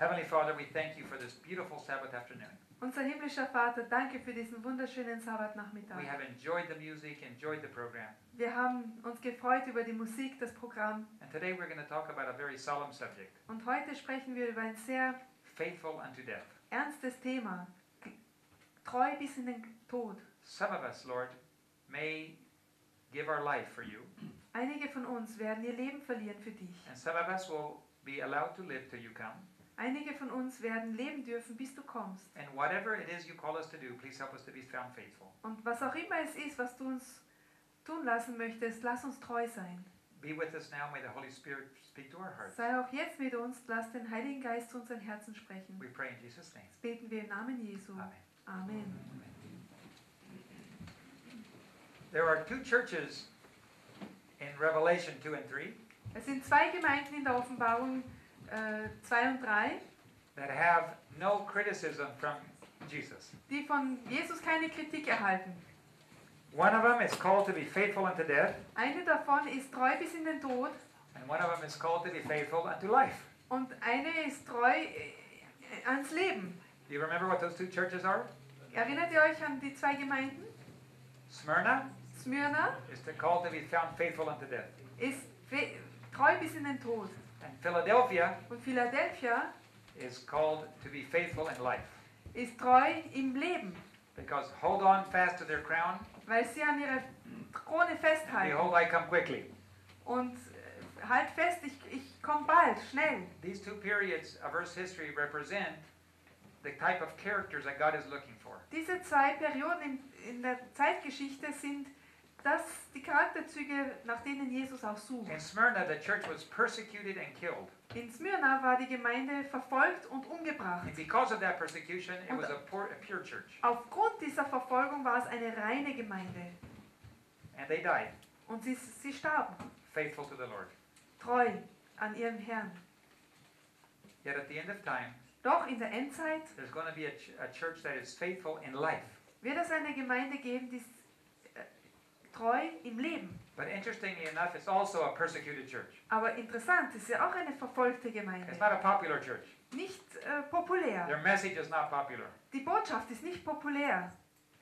Heavenly Father, we thank you for this beautiful Sabbath afternoon. Unser himmlischer Vater, danke für diesen wunderschönen Sabbatnachmittag. We have enjoyed the music, enjoyed the program. Wir haben uns gefreut über die Musik, das Programm. And today we're going to talk about a very solemn subject, Und heute sprechen wir über ein sehr faithful unto death. ernstes Thema. Treu bis in den Tod. Some of us, Lord, may give our life for you, Einige von uns werden ihr Leben verlieren für dich. and some of us will be allowed to live till you come. Einige von uns werden leben dürfen, bis du kommst. And whatever it is you call us to do, please help us to be found faithful. Und was auch immer es ist, was du uns tun lassen möchtest, lass uns treu sein. Be with us now. May the Holy Spirit speak to our hearts. Sei auch jetzt mit uns, lass den Heiligen Geist zu unseren Herzen sprechen. We pray in Jesus' name. Das beten wir im Namen Jesu. Amen. Amen. There are two churches in Revelation 2 and 3 Es sind zwei Gemeinden in der Offenbarung 2 und 3, that have no criticism from Jesus. die von Jesus keine Kritik erhalten. One of them is called to be faithful unto death, Eine davon ist treu bis in den Tod and one of them is called to be faithful unto life. und eine ist treu ans Leben. Do you remember what those two churches are? Erinnert ihr euch an die zwei Gemeinden? Smyrna Smyrna is called to be found faithful unto death, ist treu bis in den Tod and Philadelphia und Philadelphia is called to be faithful in life. ist treu im Leben, Because hold on fast to their crown, weil sie an ihrer Krone festhalten. behold I come quickly. Und halt fest, ich komme bald, schnell. These two periods of Earth's history represent the type of characters that God is looking for. Diese zwei Perioden in der Zeitgeschichte sind das die Charakterzüge, nach denen Jesus auch sucht. In Smyrna, the church was persecuted and killed. In Smyrna war die Gemeinde verfolgt und umgebracht. And because of that persecution, it was a pure church. Aufgrund dieser Verfolgung war es eine reine Gemeinde. And they died, Und sie starben, faithful to the Lord. treu an ihrem Herrn. Yet at the end of time, Doch in der Endzeit there's going to be a church that is faithful in life. wird es eine Gemeinde geben, die ist treu im Leben. But interestingly enough, it's also a persecuted church. Aber interessant, es ist ja auch eine verfolgte Gemeinde. It's not a popular church. Nicht populär. Their message is not popular. Die Botschaft ist nicht populär.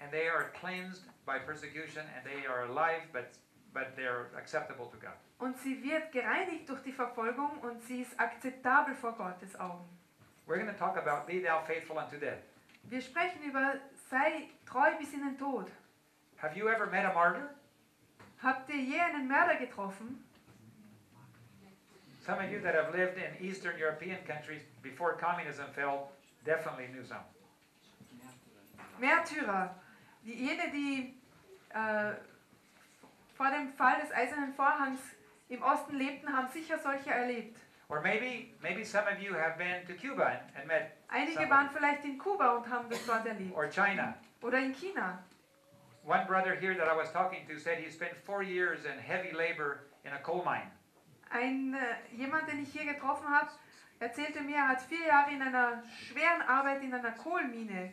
And they are cleansed by persecution, and they are alive, but they're acceptable to God. Und sie wird gereinigt durch die Verfolgung und sie ist akzeptabel vor Gottes Augen. We're going to talk about be thou faithful unto death. Wir sprechen über sei treu bis in den Tod. Have you ever met a martyr? Habt ihr je einen Mörder getroffen? Some of you that have lived in Eastern European countries before communism fell definitely knew some. Märtyrer. Jene, die vor dem Fall des Eisernen Vorhangs im Osten lebten, haben sicher solche erlebt. Or maybe some of you have been to Cuba and met Einige somebody. waren vielleicht in Kuba und haben das dort erlebt. Or China. Oder in China. One brother here that I was talking to said he spent 4 years in heavy labor in a coal mine. Jemand, den ich hier getroffen habe, erzählte mir, er hat 4 Jahre in einer schweren Arbeit in einer Kohlenmine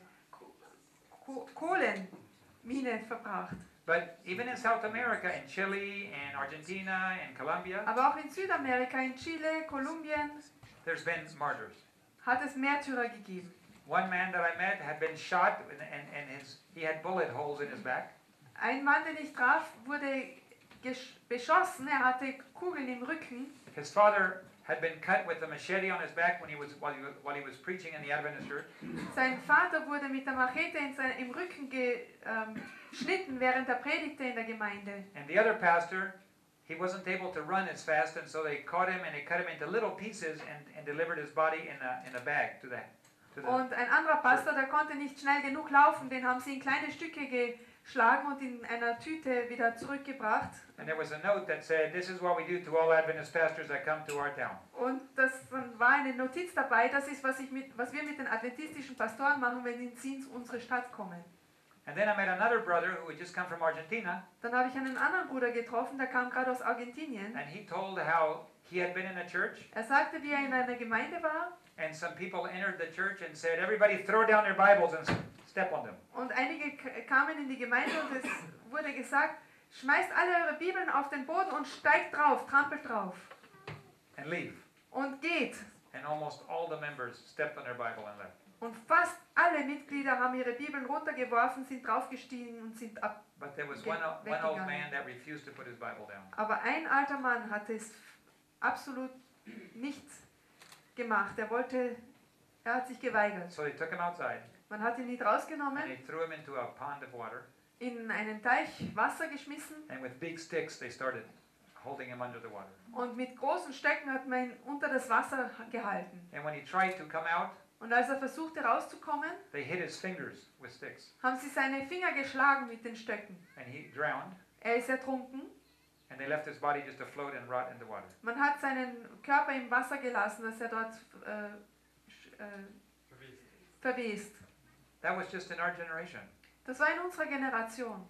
verbracht. But even in South America, in Chile, in Argentina, in Colombia, Aber auch in Südamerika, in Chile, Kolumbien, there's been martyrs. hat es Märtyrer gegeben. One man that I met had been shot and he had bullet holes in his back. Ein Mann, den ich traf, wurde beschossen, er hatte Kugeln im Rücken. His father had been cut with a machete on his back while he was preaching in the Adventist church. Sein Vater wurde mit der Machete im Rücken geschnitten, während er predigte in der Gemeinde. And the other pastor, he wasn't able to run as fast, and so they caught him and they cut him into little pieces and delivered his body in a bag to the Und ein anderer Pastor, der konnte nicht schnell genug laufen, den haben sie in kleine Stücke geschlagen und in einer Tüte wieder zurückgebracht. And there was a note that said, "This is what we do to all Adventist pastors that come to our town." Und dann war eine Notiz dabei, das ist, was wir mit den adventistischen Pastoren machen, wenn sie in unsere Stadt kommen. And then I met another brother who had just come from Argentina, Dann habe ich einen anderen Bruder getroffen, der kam gerade aus Argentinien. and he told how he had been in a church, Er sagte, wie er in einer Gemeinde war and some people entered the church and said, "Everybody throw down their Bibles and step on them." und einige kamen in die Gemeinde und es wurde gesagt, schmeißt alle eure Bibeln auf den Boden und steigt drauf, trampelt drauf And leave. und geht. and almost all the members stepped on their Bible and left. Und fast alle Mitglieder haben ihre Bibeln runtergeworfen, sind draufgestiegen und sind ab. But there was one old man that refused to put his Bible down. Aber ein alter Mann hatte es absolut nicht gemacht. Er hat sich geweigert. So they took him outside Man hat ihn nicht and rausgenommen, they threw him into a pond of water, in einen Teich Wasser geschmissen and with big sticks they started holding him under the water. und mit großen Stöcken hat man ihn unter das Wasser gehalten. And when he tried to come out, Und als er versuchte rauszukommen, they hit his fingers with sticks, haben sie seine Finger geschlagen mit den Stöcken. and he drowned, Er ist ertrunken. and they left his body just to float and rot in the water. Man hat seinen Körper im Wasser gelassen, dass er dort verwest. That was just in our generation. Das war in unserer Generation.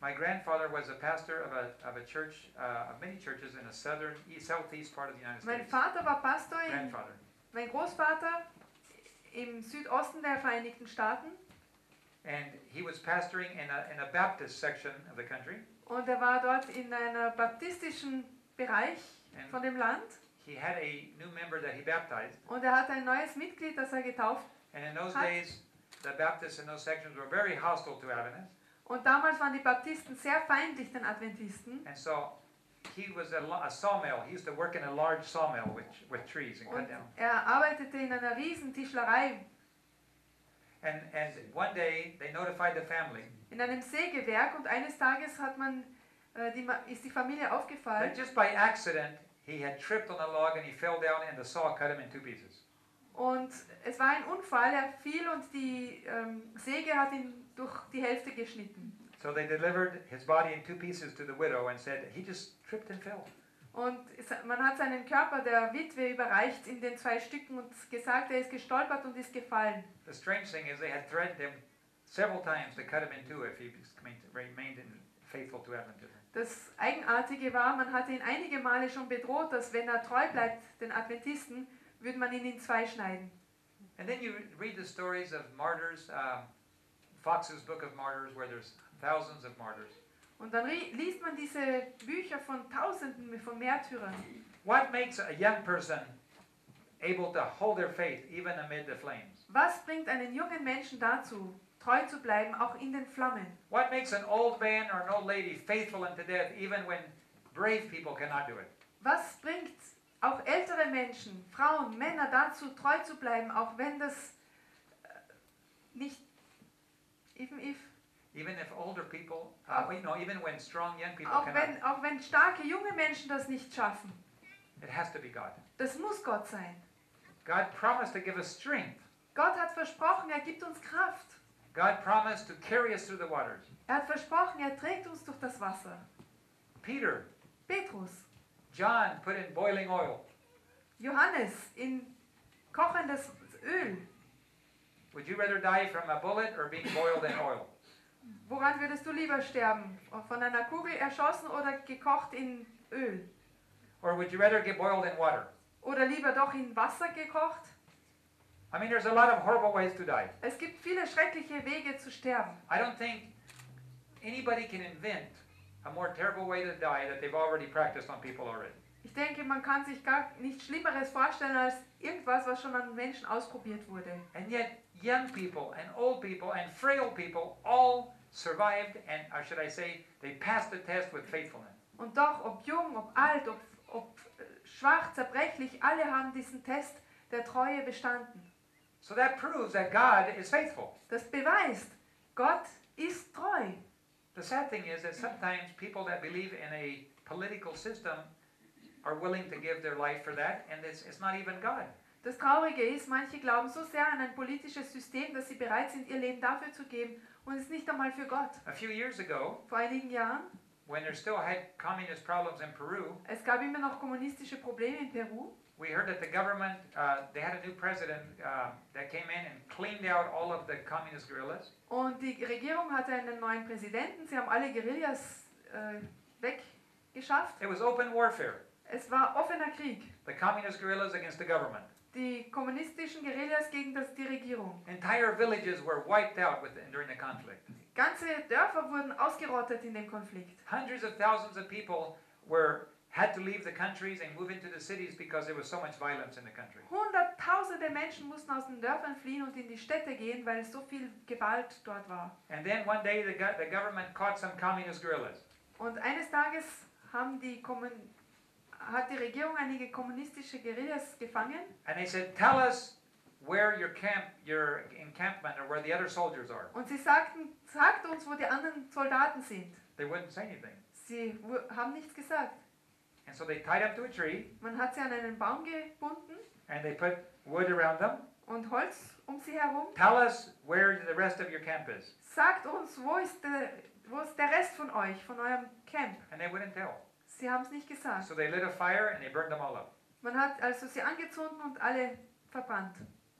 My grandfather was a pastor of a church, of many churches in the southeast part of the United Mein States. Vater war Pastor, Grandfather. mein Großvater im Südosten der Vereinigten Staaten. And he was pastoring in a Baptist section of the country. Und er war dort in einer baptistischen Bereich von dem Land. He had a new member that he baptized. Und er hatte ein neues Mitglied, das er getauft. And in those days, the Baptists in those sections were very hostile to Adventists. Und damals waren die Baptisten sehr feindlich den Adventisten. And so he was a sawmill. He used to work in a large sawmill with trees and cut Und down. er arbeitete in einer riesen Tischlerei, And one day they notified the family in einem Sägewerk. Und eines Tages ist die Familie aufgefallen, that just by accident he had tripped on a log and he fell down and the saw cut him in two pieces. und es war ein Unfall, er fiel und die Säge hat ihn durch die Hälfte geschnitten. So they delivered his body in two pieces to the widow and said, he just tripped and fell. Und man hat seinen Körper der Witwe überreicht in den 2 Stücken und gesagt, er ist gestolpert und ist gefallen. The strange thing is they had threatened him several times to cut him in two if he remained faithful to Adventism. Das Eigenartige war, man hatte ihn einige Male schon bedroht, dass wenn er treu bleibt den Adventisten, würde man ihn in 2 schneiden. And then you read the stories of martyrs, Fox's Book of Martyrs, where there's thousands of martyrs. Und dann liest man diese Bücher von Tausenden von Märtyrern. What makes a young person able to hold their faith even amid the flames? Was bringt einen jungen Menschen dazu, treu zu bleiben, auch in den Flammen? What makes an old man or an old lady faithful unto death even when brave people cannot do it? Was bringt auch ältere Menschen, Frauen, Männer dazu, treu zu bleiben, auch wenn das nicht, Even if older people, even when strong young people auch cannot, wenn starke junge Menschen das nicht schaffen. it has to be God. Das muss Gott sein. God promised to give us strength. Gott hat versprochen, er gibt uns Kraft. God promised to carry us through the waters. Er hat versprochen, er trägt uns durch das Wasser. Peter, Petrus, John put in boiling oil. Johannes in kochendes Öl. Would you rather die from a bullet or being boiled in oil? Woran würdest du lieber sterben? Von einer Kugel erschossen oder gekocht in Öl? Or would you rather get boiled in water? Oder lieber doch in Wasser gekocht? I mean, there's a lot of horrible ways to die. Es gibt viele schreckliche Wege zu sterben. I don't think anybody can invent a more terrible way to die that they've already practiced on people already. Ich denke, man kann sich gar nichts Schlimmeres vorstellen als irgendwas, was schon an Menschen ausprobiert wurde. And yet, young people and old people and frail people all survived, and or should I say, they passed the test with faithfulness. Und doch, ob jung, ob alt, ob schwach, zerbrechlich, alle haben diesen Test der Treue bestanden. So that proves that God is faithful. Das beweist, Gott ist treu. The sad thing is that sometimes people that believe in a political system are willing to give their life for that, and it's not even God. Das Traurige ist, manche glauben so sehr an ein politisches System, dass sie bereit sind, ihr Leben dafür zu geben, und es ist nicht einmal für Gott. A few years ago, Vor einigen Jahren, when there still had communist problems in Peru, es gab immer noch kommunistische Probleme in Peru. we heard that the government, they had a new president that came in and cleaned out all of the communist guerrillas. Und die Regierung hatte einen neuen Präsidenten. Sie haben alle Guerillas weggeschafft. It was open warfare. Es war offener Krieg. The communist guerrillas against the government. Die kommunistischen Guerillas gegen die Regierung. Entire villages were wiped out during the conflict. Ganze Dörfer wurden ausgerottet in dem Konflikt. Hundreds of thousands of people were had to leave the countries and move into the cities because there was so much violence in the country. Hunderttausende Menschen mussten aus den Dörfern fliehen und in die Städte gehen, weil so viel Gewalt dort war. And then one day the government caught some communist guerrillas. Und eines Tages hat die Regierung einige kommunistische Guerillas gefangen. And they said, tell us where your encampment or where the other soldiers are. Und sie sagten, sagt uns, wo die anderen Soldaten sind. They wouldn't say anything. Sie haben nichts gesagt. And so they tied them to a tree. Man hat sie an einen Baum gebunden. And they put wood around them. Und Holz um sie herum. Tell us where the rest of your camp is. Sagt uns, wo ist der Rest von euch, von eurem Camp? And they wouldn't tell. Sie haben es nicht gesagt. So they lit a fire and they burned them all up. Man hat also sie angezündet und alle verbrannt.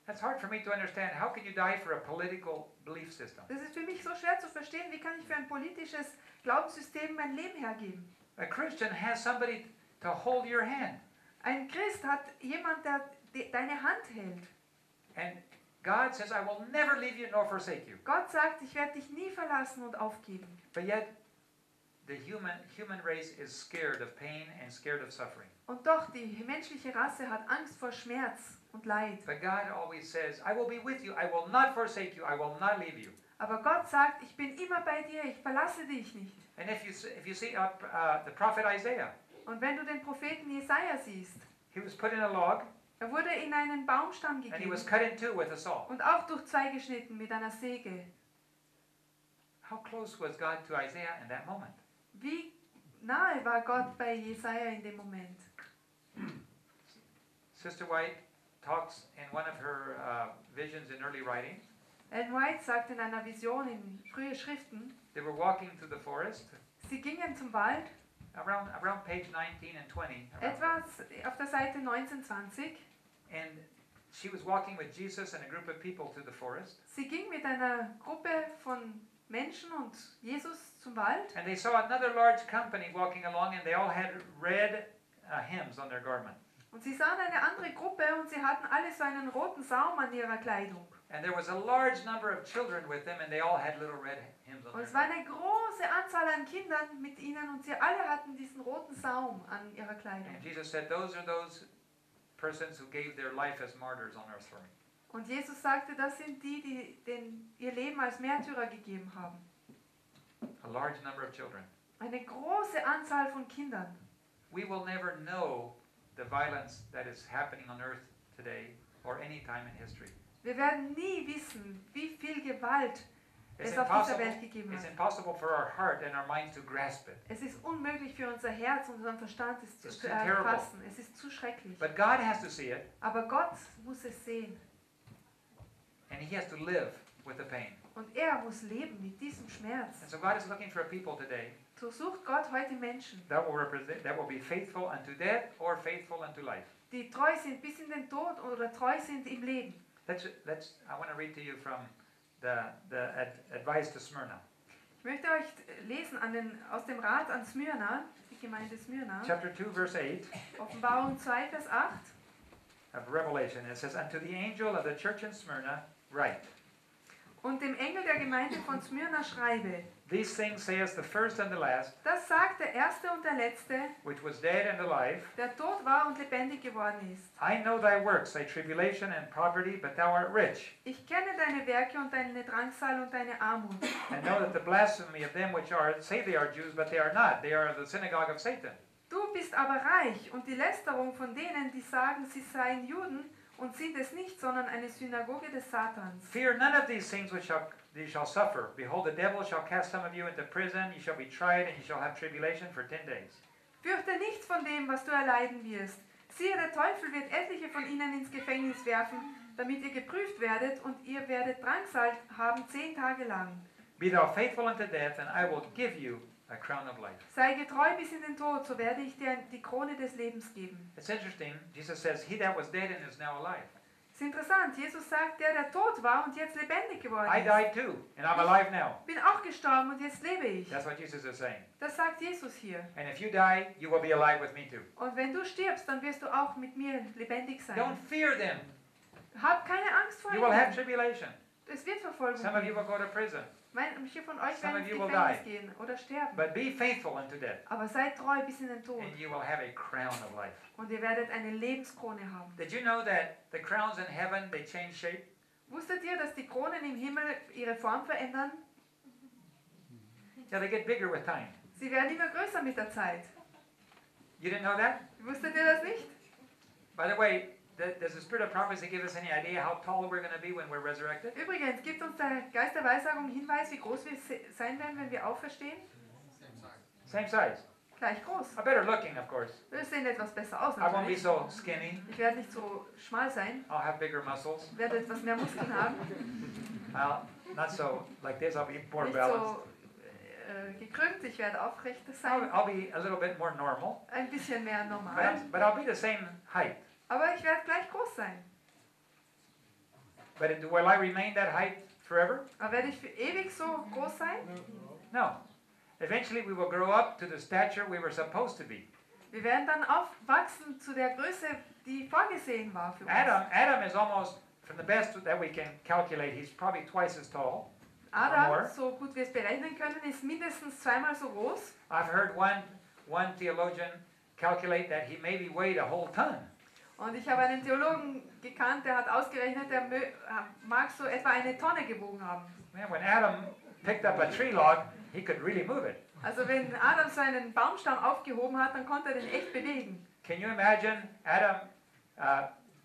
That's hard for me to understand. How can you die for a political belief system? Das ist für mich so schwer zu verstehen. Wie kann ich für ein politisches Glaubenssystem mein Leben hergeben? A Christian has somebody to hold your hand. Ein Christ hat jemand, der deine Hand hält. And God says, I will never leave you nor forsake you. Gott sagt, ich werde dich nie verlassen und aufgeben. But yet, the human race is scared of pain and scared of suffering. Und doch, die menschliche Rasse hat Angst vor Schmerz und Leid. But God always says, I will be with you. I will not forsake you. I will not leave you. Aber Gott sagt, ich bin immer bei dir, ich verlasse dich nicht. And if you see the prophet Isaiah, Und wenn du den Propheten Jesaja siehst, he was put in a log er wurde in einen Baumstamm and he gegeben was cut in two with a saw. und auch durch zwei geschnitten mit einer Säge. How close was God to Isaiah in that moment? Wie nahe war Gott bei Jesaja in dem Moment? Sister White talks in one of her visions in early writing. Ellen White sagt in einer Vision in frühe Schriften, They were walking through the forest sie gingen zum Wald, around page 19 and 20. etwa auf der Seite 1920. And she was walking with Jesus and a group of people through the forest. Sie ging mit einer Gruppe von Menschen und Jesus zum Wald. And they saw another large company walking along and they all had red hymns on their garment. Und sie sahen eine andere Gruppe und sie hatten alle so einen roten Saum an ihrer Kleidung. And there was a large number of children with them and they all had little red hymns on Und their es war garment. eine große Anzahl an Kindern mit ihnen und sie alle hatten diesen roten Saum an ihrer Kleidung. And Jesus said, those are those persons who gave their life as martyrs on earth for me. Und Jesus sagte, das sind die, die ihr Leben als Märtyrer gegeben haben. A large number of children. Eine große Anzahl von Kindern. We will never know the violence that is happening on earth today or any time in history. Wir werden nie wissen, wie viel Gewalt It's es auf dieser Welt gegeben it's hat. impossible for our heart and our minds to grasp it. Es ist unmöglich für unser Herz und unseren Verstand, es It's zu too terrible. erfassen. Es ist zu schrecklich. But God has to see it Aber Gott muss es sehen. and He has to live with the pain. Und er muss leben mit diesem Schmerz. And so God is looking for a people today So sucht Gott heute Menschen, that will be faithful unto death or faithful unto life. die treu sind bis in den Tod oder treu sind im Leben. I want to read to you from the advice to Smyrna. Ich möchte euch lesen aus dem Rat an Smyrna, die Gemeinde Smyrna, Chapter 2, verse 8 Offenbarung 2, Vers 8. of Revelation. It says, unto the angel of the church in Smyrna, write, Und dem Engel der Gemeinde von Smyrna schreibe, these things saith the first and the last, das sagt der Erste und der Letzte, which was dead and alive. der tot war und lebendig geworden ist. I know thy works, thy tribulation and poverty, but thou art rich. Ich kenne deine Werke und deine Drangsal und deine Armut. And know that the blasphemy of them which say they are Jews, but they are not. They are of the synagogue of Satan. Du bist aber reich und die Lästerung von denen, die sagen, sie seien Juden und sind es nicht, sondern eine Synagoge des Satans. Fear none of these things which ye shall suffer. Behold, the devil shall cast some of you into prison. Ye shall be tried, and ye shall have tribulation for 10 days. Fürchte nichts von dem, was du erleiden wirst. Siehe, der Teufel wird etliche von ihnen ins Gefängnis werfen, damit ihr geprüft werdet und ihr werdet Drangsal haben 10 Tage lang. Be thou faithful unto death, and I will give you a crown of life. Sei getreu bis in den Tod, so werde ich dir die Krone des Lebens geben. It's interesting. Jesus says, he that was dead and is now alive. Es ist interessant, Jesus sagt, der tot war und jetzt lebendig geworden I ist. died too, and I'm alive now. Bin auch gestorben und jetzt lebe ich. That's what Jesus is saying. Das sagt Jesus hier. And if you die, you will be alive with me too. Und wenn du stirbst, dann wirst du auch mit mir lebendig sein. Don't fear them. Hab keine Angst vor You will have ihnen. tribulation. Es wird Verfolgung Some of you geben. will go to prison. Manche von euch Some werden of ins you will Gefängnis die. gehen oder sterben. But be faithful unto death, Aber seid treu bis in den Tod. and you will have a crown of life. Und ihr werdet eine Lebenskrone haben. Did you know that the crowns in heaven, they change shape? Wusstet ihr, dass die Kronen im Himmel ihre Form verändern? Yeah, they get bigger with time. Sie werden immer größer mit der Zeit. You didn't know that? Wusstet ihr das nicht? By the way, does the spirit of prophecy give us any idea how tall we're going to be when we're resurrected? Übrigens, gibt uns der Geist der Weissagung Hinweis, wie groß wir sein werden, wenn wir auferstehen? Same size. Gleich groß. Better looking, of course. Wir sehen etwas besser aus I won't be natürlich. so skinny. Ich werde nicht so schmal sein, I'll have bigger muscles. werde etwas mehr Muskeln haben, Not so like this. I'll be more nicht balanced. so gekrümmt, ich werde aufrechter sein, I'll be a little bit more normal. ein bisschen mehr normal, But I'll be the same height. aber ich werde gleich groß sein. But will I remain that height forever? Aber werde ich für ewig so groß sein? No. Eventually we will grow up to the stature we were supposed to be. Wir werden dann aufwachsen zu der Größe, die vorgesehen war für uns. Adam is almost, from the best that we can calculate, he's probably twice as tall. Adam, so gut wir es berechnen können, ist mindestens zweimal so groß. I've heard one theologian calculate that he maybe weighed a whole ton. Und ich habe einen Theologen gekannt, der hat ausgerechnet, der mag so etwa eine Tonne gewogen haben. Man, when Adam picked up a tree log, he could really move it. Also wenn Adam so einen Baumstamm aufgehoben hat, dann konnte er den echt bewegen. Can you imagine Adam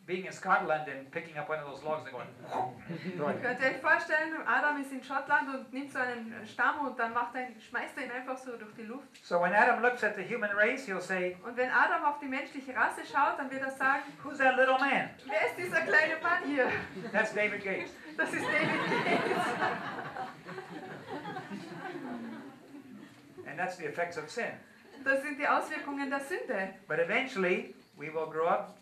being in Scotland and picking up one of those logs and going? Könnt ihr euch vorstellen, Adam ist in Schottland und nimmt so einen Stamm und dann schmeißt er ihn einfach so durch die Luft. So when Adam looks at the human race, he'll say, Und wenn Adam auf die menschliche Rasse schaut, dann wird er sagen, "Who's that little man?" wer ist dieser kleine Mann hier? That's David Gates. Das ist David Gates. And that's the effects of sin. Das sind die Auswirkungen der Sünde. But eventually, we will grow up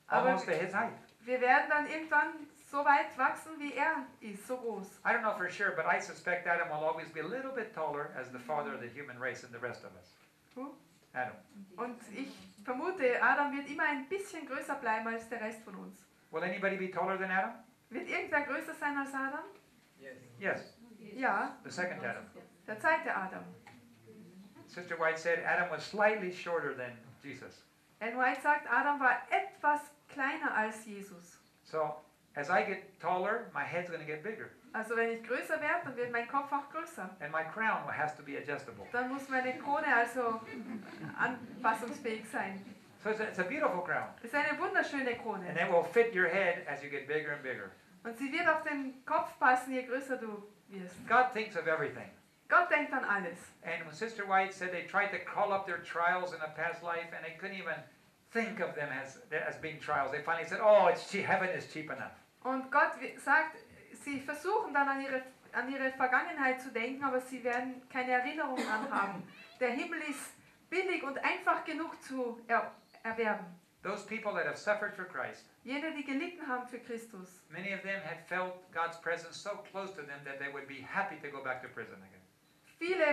almost to his height. Wir werden dann irgendwann so weit wachsen, wie er ist, so groß. I don't know for sure, but I suspect Adam will always be a little bit taller as the father of the human race and the rest of us. Who? Adam. Und ich vermute, Adam wird immer ein bisschen größer bleiben als der Rest von uns. Will anybody be taller than Adam? Wird irgendwer größer sein als Adam? Yes, Ja, the second Adam. der zweite Adam. Sister White said Adam was slightly shorter than Jesus. Ellen White sagt, Adam war etwas kleiner als Jesus. So as I get taller, my head's going to get bigger. Also wenn ich größer werde, dann wird mein Kopf auch größer. And my crown has to be adjustable. Dann muss meine Krone also anpassungsfähig sein. So it's a beautiful crown. Es ist eine wunderschöne And Krone. it will fit your head as you get bigger and bigger. Und sie wird auf den Kopf passen, je größer du wirst. God thinks of everything. Gott denkt an alles. And when Sister White said they tried to call up their trials in a past life and they couldn't even think of them as being trials, they finally said, oh, heaven is cheap enough. Und Gott sagt, sie versuchen dann an ihre Vergangenheit zu denken, aber sie werden keine Erinnerung daran haben. Der Himmel ist billig und einfach genug zu erwerben. Those people that have suffered for Christ, Jene, die gelitten haben für Christus. many of them had felt God's presence so close to them that they would be happy to go back to prison again. Viele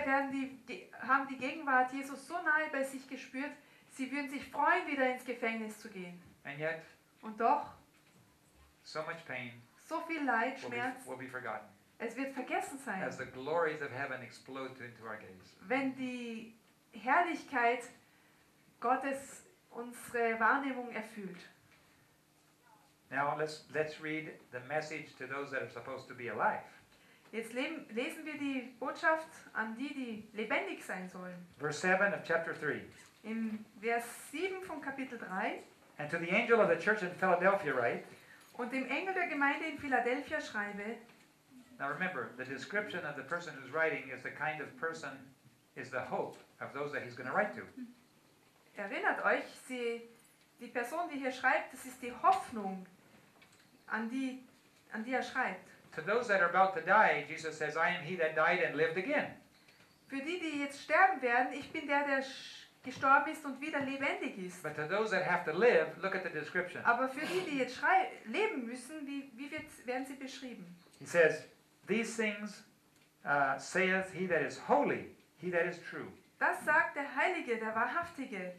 haben die Gegenwart Jesus so nahe bei sich gespürt, sie würden sich freuen, wieder ins Gefängnis zu gehen. And yet, Und doch, so much pain so viel Leid, will Schmerz, be forgotten es wird vergessen sein, as the glories of heaven explode into our gaze. wenn die Herrlichkeit Gottes unsere Wahrnehmung erfüllt. Now let's read the message to those that are supposed to be alive. Jetzt lesen wir die Botschaft an die, die lebendig sein sollen. Verse 7 of chapter 3. In Vers 7 von Kapitel 3. And to the angel of the church in Philadelphia write, Und dem Engel der Gemeinde in Philadelphia schreibe, now remember, the description of the person who's writing is the kind of person, is the hope of those that he's going to write to. erinnert euch, die Person, die hier schreibt, das ist die Hoffnung, an die er schreibt. To those that are about to die, Jesus says, I am he that died and lived again. Für die, die jetzt sterben werden, ich bin der gestorben ist und wieder lebendig ist. But to those that have to live, look at the description. Aber für die, die jetzt leben müssen, wie werden sie beschrieben? He says, these things saith he that is holy, he that is true. Das sagt der Heilige, der Wahrhaftige.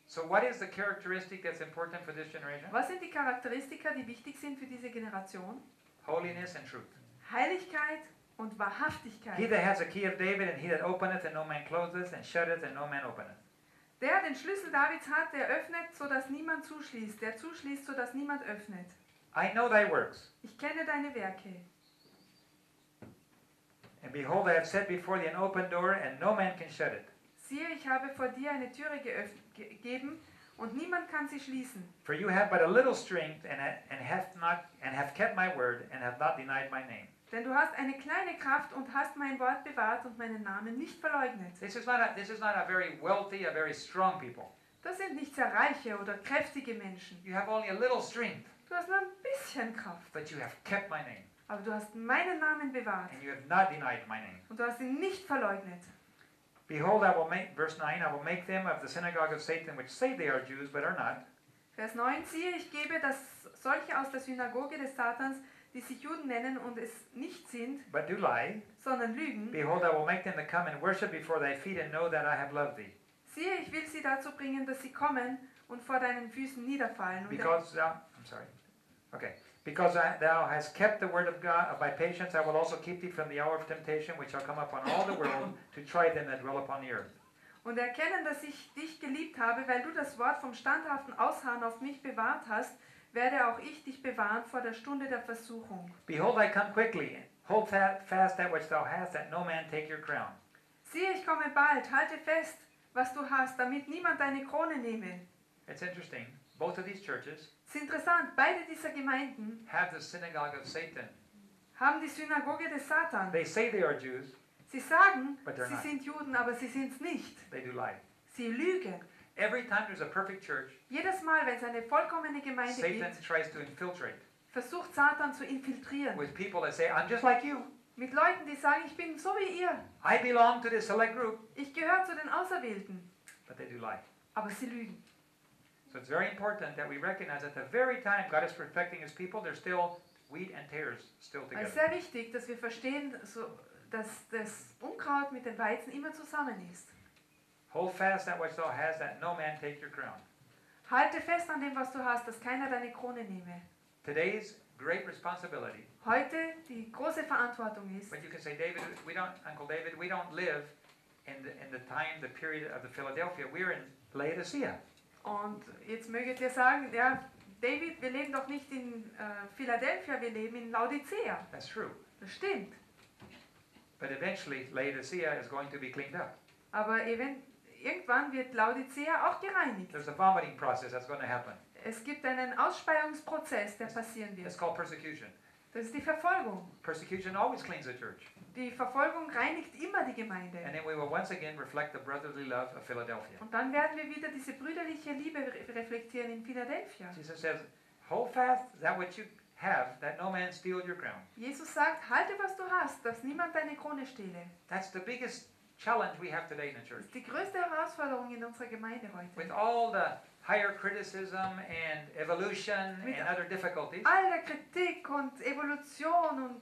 So what is the characteristic that's important for this generation? Was sind die Charakteristika, die wichtig sind für diese Generation? Holiness and truth. Heiligkeit und Wahrhaftigkeit. He that has the key of David, and he that openeth, and no man closeth, and shutteth, and no man openeth. Der den Schlüssel Davids hat, der öffnet, sodass niemand zuschließt. Der zuschließt, sodass niemand öffnet. I know thy works. Ich kenne deine Werke. And behold, I have set before thee an open door, and no man can shut it. Siehe, ich habe vor dir eine Türe gegeben, und niemand kann sie schließen. For you have but a little strength, and have kept my word, and have not denied my name. Denn du hast eine kleine Kraft und hast mein Wort bewahrt und meinen Namen nicht verleugnet. This is not a very wealthy, a very strong people. Das sind nicht sehr reiche oder kräftige Menschen. You have only a little strength, Du hast nur ein bisschen Kraft, but you have kept my name, aber du hast meinen Namen bewahrt and you have not denied my name. und du hast ihn nicht verleugnet. Behold, I will make, verse 9, I will make them of the synagogue of Satan, which say they are Jews, but are not. Vers 9, siehe, ich gebe das solche aus der Synagoge des Satans, die sich Juden nennen und es nicht sind, But do lie. sondern lügen. Behold, I will make them to come and worship before thy feet, and know that I have loved thee. Siehe, ich will sie dazu bringen, dass sie kommen und vor deinen Füßen niederfallen. Und Because thou, I'm sorry. Okay. Because thou hast kept the word of God, of my patience, I will also keep thee from the hour of temptation, which shall come upon all the world, to try them that dwell upon the earth. Und erkennen, dass ich dich geliebt habe, weil du das Wort vom standhaften Ausharren auf mich bewahrt hast, werde auch ich dich bewahren vor der Stunde der Versuchung. Behold, I come quickly. Hold fast that which thou hast, that no man take your crown. Siehe, ich komme bald, halte fest, was du hast, damit niemand deine Krone nehme. It's interesting. Both of these churches Es ist interessant, beide dieser Gemeinden have the synagogue of Satan. haben die Synagoge des Satan. They say they are Jews. Sie sagen, But they're sie not. sind Juden, aber sie sind es nicht. They do lie. Sie lügen. Every time there's a perfect church, Jedes Mal, wenn es eine vollkommene Gemeinde Satan gibt, tries to infiltrate versucht Satan zu infiltrieren. with people that say, I'm just like you. Mit Leuten, die sagen, ich bin so wie ihr. I belong to this select group. Ich gehöre zu den Auserwählten. But they do lie. Aber sie lügen. So it's very important that we recognize at the very time God is perfecting his people, there's still wheat and tares still Es together. ist sehr wichtig, dass wir verstehen, dass das Unkraut mit dem Weizen immer zusammen ist. Hold fast that which thou hast, that no man take your crown. Halte fest an dem, was du hast, dass keiner deine Krone nehme. Today's great responsibility, Heute die große Verantwortung ist, but you can say, David, Uncle David, we don't live in the period of the Philadelphia. We're in Laodicea. und jetzt möget ihr sagen, ja, David, wir leben doch nicht in Philadelphia, wir leben in Laodicea. That's true. Das stimmt. But eventually, Laodicea is going to be cleaned up. Aber irgendwann wird Laodicea auch gereinigt. There's a vomiting process that's going to happen. Es gibt einen Ausspeiungsprozess, der passieren It's wird. called persecution. Das ist die Verfolgung. Persecution always cleans the church. Die Verfolgung reinigt immer die Gemeinde. And then we will once again reflect the brotherly love of Philadelphia. Und dann werden wir wieder diese brüderliche Liebe reflektieren in Philadelphia. Jesus says, hold fast that which you have, that no man steal your crown. Jesus sagt, halte was du hast, dass niemand deine Krone stehle. That's the biggest challenge we have today in the church. Das ist die größte Herausforderung in unserer Gemeinde With heute. all the higher criticism and evolution Mit and other difficulties, all der Kritik und Evolution und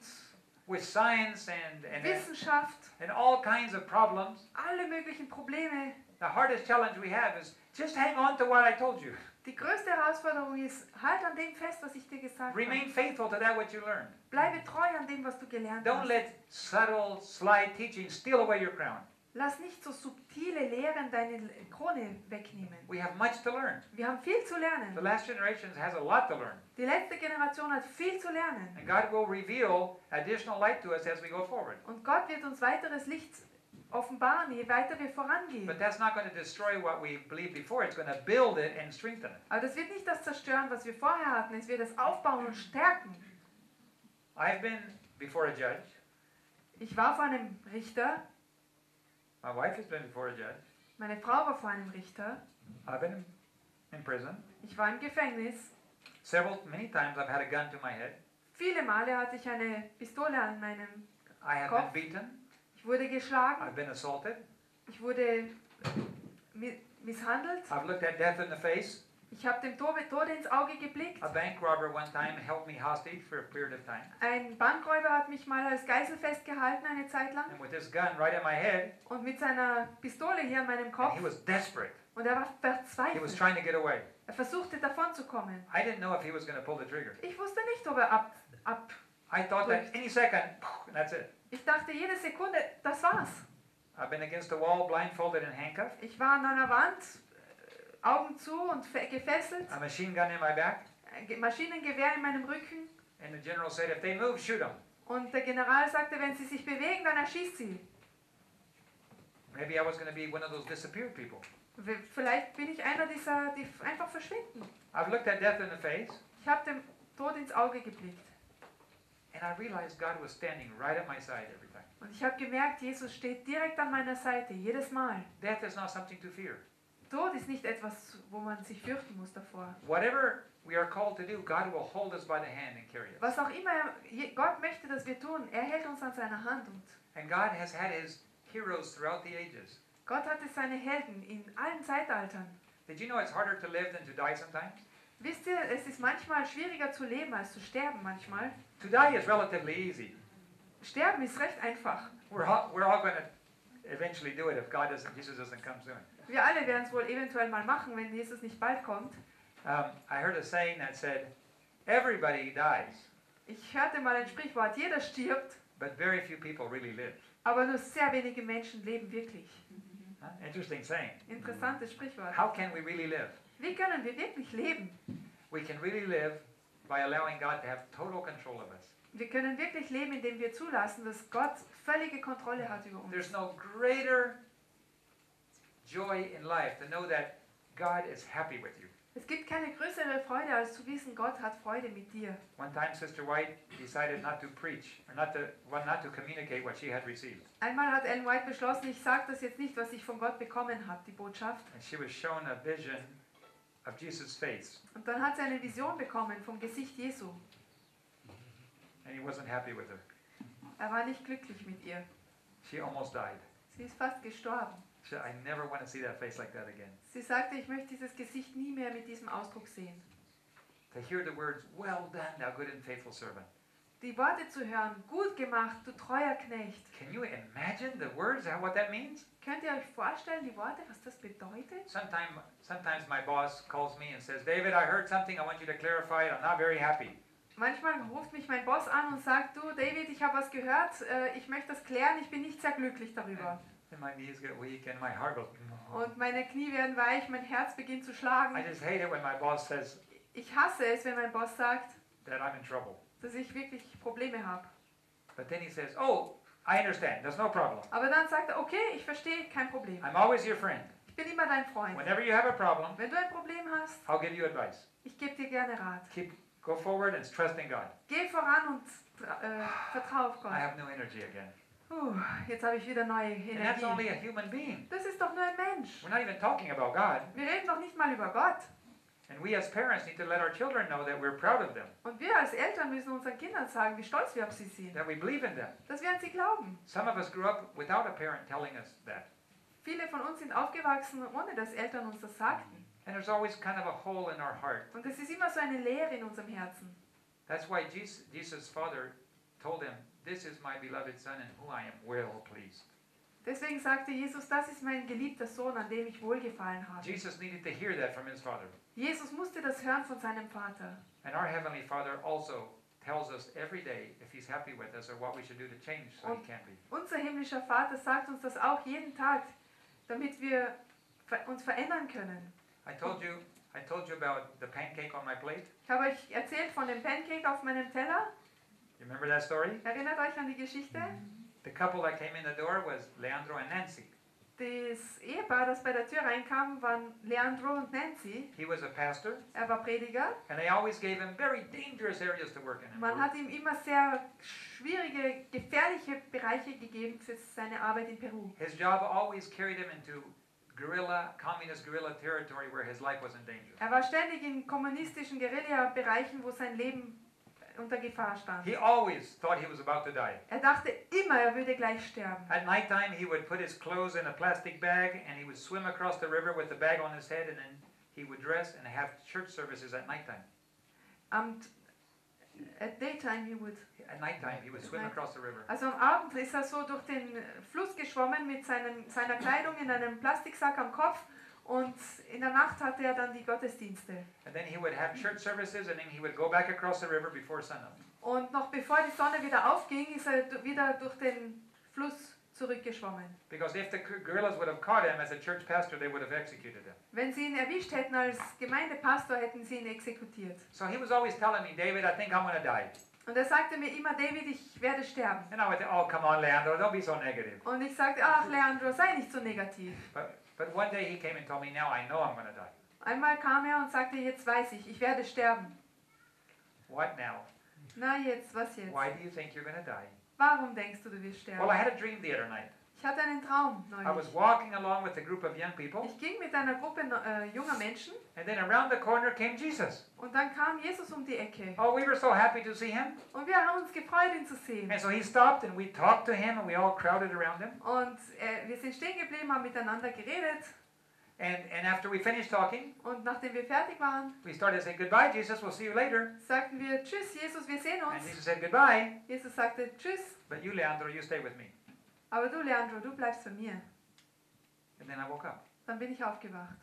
with science and Wissenschaft, all kinds of problems, alle möglichen Probleme. the hardest challenge we have is just hang on to what I told you. Die größte Herausforderung ist, halt an dem fest, was ich dir gesagt Remain habe. faithful to that which you learned. Bleibe treu an dem, was du gelernt Don't hast. let subtle, sly teaching steal away your crown. Lass nicht so subtile Lehren deine Krone wegnehmen. We have much to learn. Wir haben viel zu The lernen. last generation has a lot to learn. Die letzte Generation hat viel zu lernen. And God will reveal additional light to us as we go forward. Und Gott wird uns weiteres Licht offenbaren, je weiter wir vorangehen. But that's not going to destroy what we believed before. It's going to build it and strengthen it. Aber das wird nicht das zerstören, was wir vorher hatten. Es wird es aufbauen und stärken. I've been before a judge. Ich war vor einem Richter. My wife has been before a judge. Meine Frau war vor einem Richter. I've been in prison. Ich war im Gefängnis. Many times I've had a gun to my head. Viele Male hatte ich eine Pistole an meinem I have Kopf. been beaten. Ich wurde geschlagen. I've been assaulted. Ich wurde misshandelt. I've looked at death in the face. Ich habe dem Tode ins Auge geblickt. A bank robber one time held me hostage for a period of time. Ein Bankräuber hat mich mal als Geisel festgehalten eine Zeit lang. And with this gun right in my head, Und mit seiner Pistole hier an meinem and Kopf. he was desperate. Und er war He was verzweifelt. trying to get away. Er versuchte davon zu kommen. I didn't know if he was going to pull the trigger. Ich wusste nicht, ob er I thought that any second, that's it. Ich dachte jede Sekunde, das war's. I've been against the wall, blindfolded and handcuffed. Ich war an einer Wand, Augen zu und gefesselt, A machine gun in my back. Maschinengewehr in meinem Rücken. And the general said, if they move, shoot them. Und der General sagte, wenn sie sich bewegen, dann erschießt sie. Maybe I was going to be one of those disappeared people. Vielleicht bin ich einer dieser, die einfach verschwinden. I've looked at death in the face, Ich habe dem Tod ins Auge geblickt. and I realized God was standing right at my side every time. Und ich habe gemerkt, Jesus steht direkt an meiner Seite, jedes Mal. Death is not something to fear. Tod ist nicht etwas, wo man sich fürchten muss davor. Whatever we are called to do, God will hold us by the hand and carry us. Was auch immer Gott möchte, dass wir tun, er hält uns an seiner Hand. Und And God has had his heroes throughout the ages. Gott hatte seine Helden in allen Zeitaltern. Did you know it's harder to live than to die sometimes? Wisst ihr, es ist manchmal schwieriger zu leben als zu sterben manchmal. To die is relatively easy. Sterben ist recht einfach. We're all going to eventually do it if Jesus doesn't come soon. Wir alle werden es wohl eventuell mal machen, wenn Jesus nicht bald kommt. I heard a saying that said, everybody dies, Ich hörte mal ein Sprichwort, jeder stirbt, but very few people really live. aber nur sehr wenige Menschen leben wirklich. Interesting saying. Interessantes Sprichwort. How can we really live? Wie können wir wirklich leben? We can really live by allowing God to have total control of us. Wir können wirklich leben, indem wir zulassen, dass Gott völlige Kontrolle hat über uns. There's no greater joy in life to know that God is happy with you. Es gibt keine größere Freude, als zu wissen, Gott hat Freude mit dir. One time Sister White decided not to preach, or not to communicate what she had received. Einmal hat Ellen White beschlossen, ich sage das jetzt nicht, was ich von Gott bekommen habe, die Botschaft. And she was shown a vision of Jesus' face, Und dann hat sie eine Vision bekommen vom Gesicht Jesu. and he wasn't happy with her. Er war nicht glücklich mit ihr. She almost died. Sie ist fast gestorben. She said, I never want to see that face like that again. Sie sagte, ich möchte dieses Gesicht nie mehr mit diesem Ausdruck sehen. To hear the words, well done, thou good and faithful servant. Die Worte zu hören, gut gemacht, du treuer Knecht. Can you imagine the words, what that means? Könnt ihr euch vorstellen, die Worte, was das bedeutet? Sometimes my boss calls me and says, David, I heard something, I want you to clarify it, I'm not very happy. Manchmal ruft mich mein Boss an und sagt, du David, ich habe was gehört, ich möchte das klären, ich bin nicht sehr glücklich darüber. And my knees get weak and my heart goes, Und meine Knie werden weich, mein Herz beginnt zu schlagen. I just hate it when my boss says Ich hasse es, wenn mein Boss sagt, that I'm in trouble. dass ich wirklich Probleme habe. But then he says, oh, I understand, there's no problem. Aber dann sagt er, okay, ich verstehe, kein Problem. I'm always your friend. Ich bin immer dein Freund. Whenever you have a problem, Wenn du ein Problem hast, I'll give you advice. ich gebe dir gerne Rat. Go forward and trust in God. Geh voran und vertrau auf Gott. I have no energy again. Jetzt habe ich wieder neue And that's only Energie. a human being. Das ist doch nur ein Mensch. We're not even talking about God. Wir reden doch nicht mal über Gott. And we as parents need to let our children know that we're proud of them, Und wir als Eltern müssen unseren Kindern sagen, wie stolz wir auf sie sind. that we believe in them. Dass wir an sie glauben. Some of us grew up without a parent telling us that. Viele von uns sind aufgewachsen, ohne dass Eltern uns das sagten. And there's always kind of a hole in our heart. Und es ist immer so eine Leere in unserem Herzen. That's why Jesus' father told him, this is my beloved son in whom I am well pleased. Deswegen sagte Jesus, das ist mein geliebter Sohn, an dem ich wohlgefallen habe. Jesus needed to hear that from his father. Jesus musste das hören von seinem Vater. And our Heavenly Father also tells us every day if he's happy with us or what we should do to change so he can be. Unser himmlischer Vater sagt uns das auch jeden Tag, damit wir uns verändern können. I told you about the pancake on my plate. Ich habe euch erzählt von dem Pancake auf meinem Teller. You remember that story? Erinnert euch an die Geschichte? The couple that came in the door was Leandro and Nancy. Das Ehepaar, das bei der Tür reinkam, waren Leandro und Nancy. He was a pastor, Er war Prediger. and they always gave him very dangerous areas to work in. Man hat ihm immer sehr schwierige, gefährliche Bereiche gegeben für seine Arbeit in Peru. His job always carried him into communist guerrilla territory where his life was in danger. Er war ständig in kommunistischen Guerilla-Bereichen, wo sein Leben unter Gefahr stand. He always thought he was about to die. Er dachte immer, er würde gleich sterben. At nighttime, he would put his clothes in a plastic bag and he would swim across the river with the bag on his head, and then he would dress and have church services at nighttime. At daytime he would. At nighttime, he would swim across the river. Also am Abend ist er so durch den Fluss geschwommen mit seiner Kleidung in einem Plastiksack am Kopf, und in der Nacht hatte er dann die Gottesdienste. And then he would have church services, and then he would go back across the river before sunup. Und noch bevor die Sonne wieder aufging, ist er wieder durch den Fluss zurückgeschwommen. Because if the guerrillas would have caught him as a church pastor, they would have executed him. Wenn sie ihn erwischt hätten als Gemeindepastor, hätten sie ihn exekutiert. So he was always telling me, David, I think I'm going to die. Und er sagte mir immer, David, ich werde sterben. And I would think, oh, come on, Leandro, don't be so negative. Und ich sagte, ach Leandro, sei nicht so negativ. But one day he came and told me, now I know I'm going to die. Einmal kam er und sagte, jetzt weiß ich werde sterben. What now? Na jetzt, was jetzt? Why do you think you're going to die? Warum denkst du, du wirst sterben? Well, I had a dream the other night. Ich hatte einen Traum I was neulich. walking along with a group of young people, Ich ging mit einer Gruppe junger Menschen and then around the corner came Jesus. und dann kam Jesus um die Ecke. Oh, we were so happy to see him. Und wir haben uns gefreut, ihn zu sehen. And so he stopped and we talked to him and we all crowded around him. Und wir sind stehen geblieben, haben miteinander geredet. And after we finished talking, Und nachdem wir fertig waren, we started to say, goodbye, Jesus, we'll see you later. sagten wir, tschüss Jesus, wir sehen And uns. Jesus said, goodbye, Jesus sagte, tschüss, but you, Leandro, you stay with me. aber du Leandro, du bleibst bei mir. And then I woke up. Dann bin ich aufgewacht.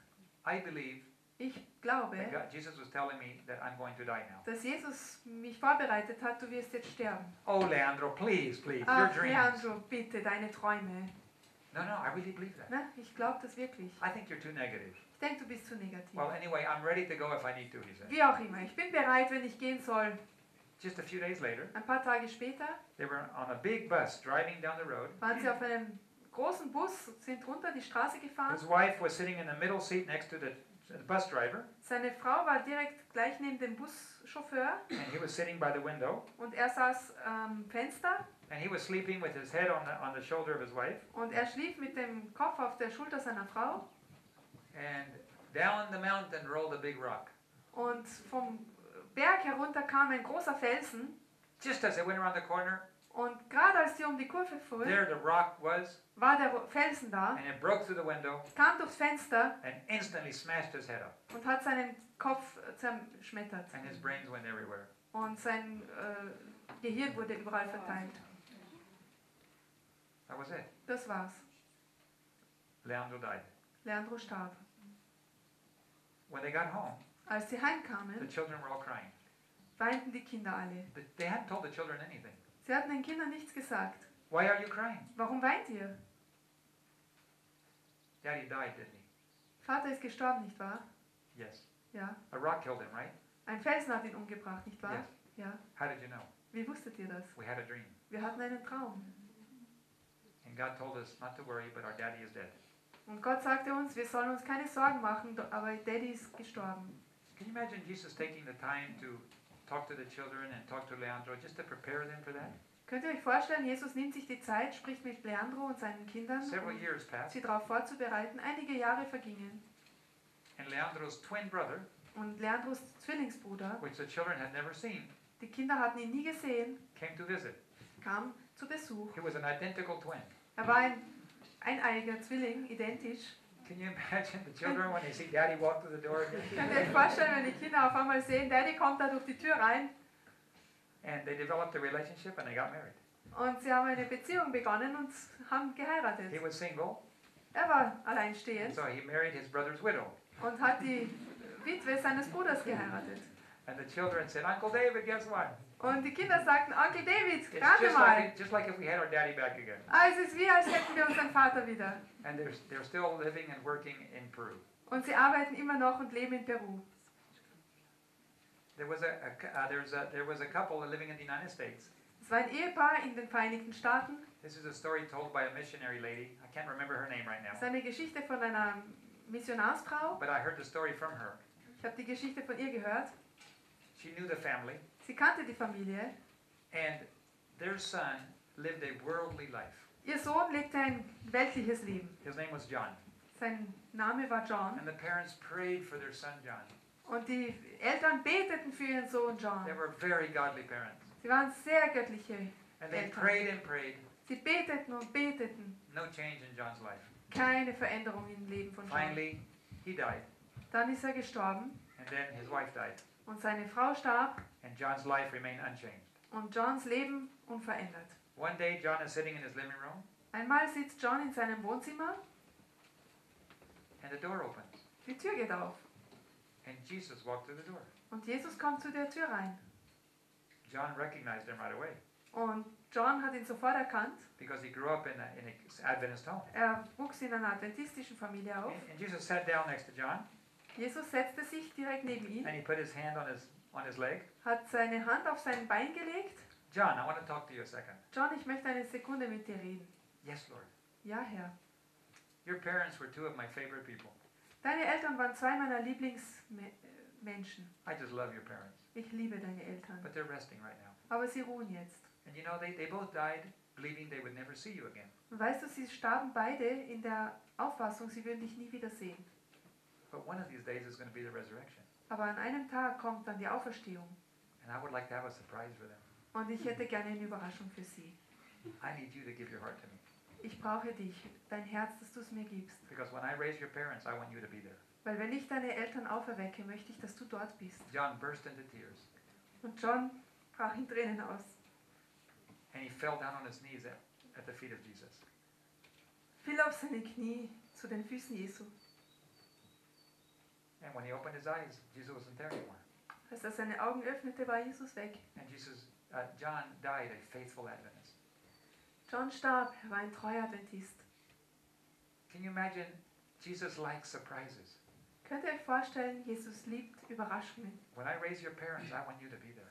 I believe Ich glaube, that Jesus was telling me that I'm going to die now. dass Jesus mich vorbereitet hat, du wirst jetzt sterben. Oh, Leandro, please, your Ach dreams. Leandro, bitte, deine Träume. No, I really believe that. Na, ich glaube das wirklich. I think you're too negative. Ich denke, du bist zu negativ. Well, anyway, I'm ready to go if I need to, he said. Wie auch immer, ich bin bereit, wenn ich gehen soll. Just a few days later, Ein paar Tage später they were on a big bus driving down the road. waren sie auf einem großen Bus, sind runter die Straße gefahren. His wife was sitting in the middle seat next to the bus driver, Seine Frau war direkt gleich neben dem Buschauffeur and he was sitting by the window, und er saß am Fenster and he was sleeping with his head on the shoulder of his wife. und er schlief mit dem Kopf auf der Schulter seiner Frau. And down the mountain rolled a big rock. Und vom Berg herunter kam ein großer Felsen. Just as they went around the corner, Und gerade als sie um die Kurve fuhr, there the rock was, war der Felsen da, and it broke through the window kam durchs Fenster and instantly smashed his head up, und hat seinen Kopf zerschmettert. and his brains went everywhere. Und sein Gehirn wurde überall verteilt. That was it. Das war's. Leandro died. Leandro starb. When they got home, Als sie the heimkamen, children were all crying. weinten die Kinder alle. They hadn't told the children anything. Sie hatten den Kindern nichts gesagt. Why are you crying? Warum weint ihr? Daddy died, didn't he? Vater ist gestorben, nicht wahr? Yes. Ja. A rock killed him, right? Ein Felsen hat ihn umgebracht, nicht wahr? Yes. Ja. How did you know? Wie wusstet ihr das? We had a dream. Wir hatten einen Traum. And God told us not to worry, but our daddy is dead. Und Gott sagte uns, wir sollen uns keine Sorgen machen, aber Daddy ist gestorben. Can you imagine Jesus taking the time to talk to the children and talk to Leandro just to prepare them for that? Könnt ihr euch vorstellen, Jesus nimmt sich die Zeit, spricht mit Leandro und seinen Kindern, Several um years passed, sie darauf vorzubereiten. Einige Jahre vergingen. and Leandro's twin brother, Und Leandros Zwillingsbruder, which the children had never seen, die Kinder hatten ihn nie gesehen, came to visit. kam zu Besuch. He was an identical twin. Er war ein eineiiger Zwilling, identisch. Can you imagine the children when they see Daddy walk through the door again? Könnt ihr euch vorstellen, wenn die Kinder auf einmal sehen, Daddy kommt da durch die Tür rein And they developed a relationship and they got married. und sie haben eine Beziehung begonnen und haben He geheiratet. was single, Er war and alleinstehend so he married his brother's widow. und hat die Witwe seines Bruders geheiratet. And the children said, Uncle David, guess what? Und die Kinder sagten, Onkel David, It's rate mal. just like if we had our daddy back again. Es ist wie, als hätten wir unseren Vater wieder. And they're still living and working in Peru. Und sie arbeiten immer noch und leben in Peru. There was a couple living in the United States. Es war ein Ehepaar in den Vereinigten Staaten. This is a story told by a missionary lady. I can't remember her name right Es ist now, eine Geschichte von einer Missionarsfrau. but I heard the story from her. Ich habe die Geschichte von ihr gehört. She knew the family, Sie kannte die Familie. and their son lived a worldly life. Ihr Sohn lebte ein weltliches Leben. His name was John, Sein Name war John. and the parents prayed for their son John. Und die Eltern beteten für ihren Sohn John. They were very godly parents, Sie waren sehr göttliche and they Eltern. prayed and prayed. Sie beteten und beteten. No change in John's life. Keine Veränderung im Leben von John. Finally, he died, Dann ist er gestorben and then his wife died, und seine Frau starb and John's life remained unchanged. und Johns Leben unverändert. One day, John is sitting in his living room, Einmal sitzt John in seinem Wohnzimmer, and the door opens, die Tür geht auf and Jesus walked through the door. und Jesus kommt zu der Tür rein. John recognized him right away Und John hat ihn sofort erkannt. because he grew up in an Adventist home. Er wuchs in einer adventistischen Familie auf. And Jesus sat down next to John Jesus setzte sich direkt neben ihn, and he put his hand on his leg. hat seine Hand auf sein Bein gelegt. John, I want to talk to you a second. John, ich möchte eine Sekunde mit dir reden. Yes, Lord. Ja, Herr. Your parents were two of my favorite people. Deine Eltern waren zwei meiner Lieblingsmenschen. I just love your parents. Ich liebe deine Eltern. But they're resting right now. Aber sie ruhen jetzt. And you know, they both died believing they would never see you again. Und weißt du, sie starben beide in der Auffassung, sie würden dich nie wiedersehen. But one of these days is going to be the resurrection. Aber an einem Tag kommt dann die Auferstehung. And I would like to have a surprise for them. Und ich hätte gerne eine Überraschung für sie. I need you to give your heart to me. Ich brauche dich, dein Herz, dass du es mir gibst. Because when I raise your parents, I want you to be there. Weil wenn ich deine Eltern auferwecke, möchte ich, dass du dort bist. John burst into tears. Und John brach in Tränen aus. And he fell down on his knees at the feet of Jesus. Fiel auf seine Knie zu den Füßen Jesu. And when he opened his eyes, Jesus wasn't there anymore. Als er seine Augen öffnete, war Jesus weg. And John died a faithful Adventist. John starb, er war ein treuer Adventist. Can you imagine? Jesus likes surprises. Könnt ihr euch vorstellen, Jesus liebt Überraschungen. When I raise your parents, I want you to be there.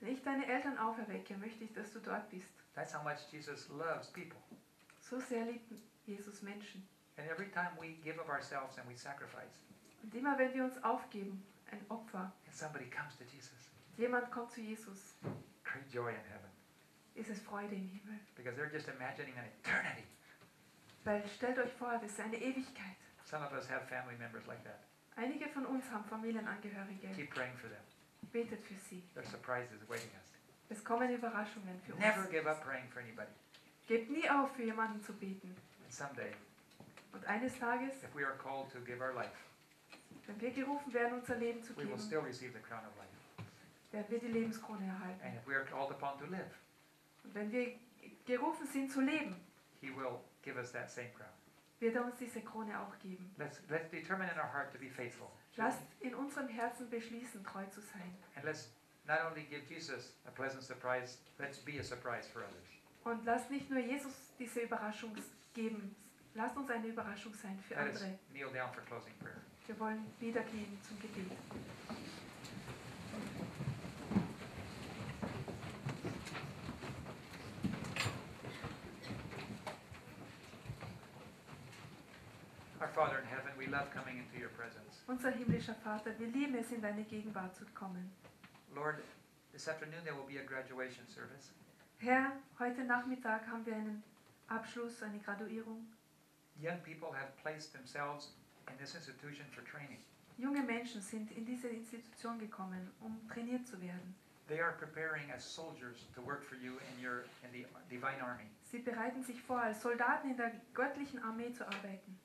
Wenn ich deine Eltern auferwecke, möchte ich, dass du dort bist. That's how much Jesus loves people. So sehr liebt Jesus Menschen. And every time we give of ourselves and we sacrifice, Und immer wenn wir uns aufgeben, ein Opfer, and somebody comes to Jesus, jemand kommt zu Jesus, great joy in heaven. ist es Freude im Himmel. Because they're just imagining an eternity. Weil stellt euch vor, das ist eine Ewigkeit. Some of us have family members like that. Einige von uns haben Familienangehörige. Keep praying for them. Betet für sie. There are surprises awaiting us. Es kommen Überraschungen für Never uns. give up praying for anybody. Gebt nie auf, für jemanden zu beten. And someday, Und eines Tages, if we are called to give our life, wenn wir gerufen werden, unser Leben zu we will geben, still receive the crown of life. werden wir die Lebenskrone erhalten. And if we are called upon to live, Und wenn wir gerufen sind zu leben, He will give us that same crown. wird er uns diese Krone auch geben. Let's determine in our heart to be faithful. Lasst in unserem Herzen beschließen, treu zu sein. And let's not only give Jesus a pleasant surprise, let's be a surprise for others. Und lasst nicht nur Jesus diese Überraschung geben, lasst uns eine Überraschung sein für Let us andere. kneel down for closing prayer. Wir wollen niederknien zum Gebet. Our Father in heaven, we love coming into your presence. Unser himmlischer Vater, wir lieben es, in deine Gegenwart zu kommen. Lord, this afternoon there will be a graduation service. Herr, heute Nachmittag haben wir einen Abschluss, eine Graduierung. Young people have placed themselves in this institution for training. Junge Menschen sind in diese Institution gekommen, um trainiert zu werden. They are preparing as soldiers to work for you in the divine army. Sie bereiten sich vor, als Soldaten in der göttlichen Armee zu arbeiten.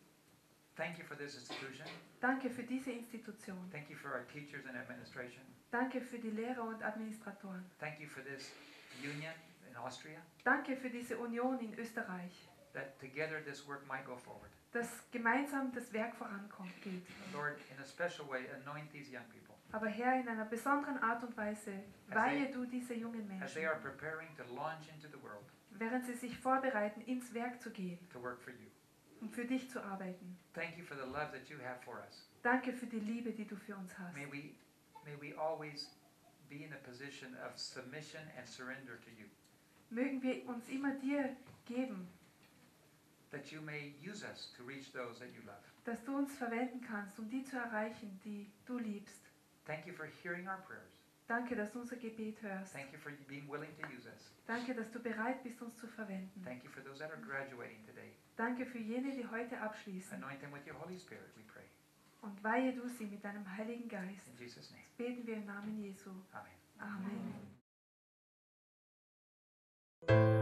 Thank you for this institution. Danke für diese Institution. Thank you for our teachers and administration. Danke für die Lehrer und Administratoren. Thank you for this union in Austria, Danke für diese Union in Österreich, that together this work might go forward. dass gemeinsam das Werk vorankommt, geht. Lord, in a special way, anoint these young people Aber Herr, in einer besonderen Art und Weise weihe du diese jungen as they Menschen, are preparing to launch into the world während sie sich vorbereiten, ins Werk zu gehen, to work for you. um für dich zu arbeiten. Thank you for the love that you have for us. Danke für die Liebe, die du für uns hast. May we always be in a position of submission and surrender to you, Mögen wir uns immer dir geben, that you may use us to reach those that you love. dass du uns verwenden kannst, um die zu erreichen, die du liebst. Thank you for hearing our prayers. Danke, dass du unser Gebet hörst. Thank you for being willing to use us. Danke, dass du bereit bist, uns zu verwenden. Thank you for those that are graduating today. Danke für jene, die heute abschließen. Anoint them with your Holy Spirit, we pray. Und weihe du sie mit deinem Heiligen Geist. In Jesus' name, Beten wir im Namen Jesu. amen. Amen.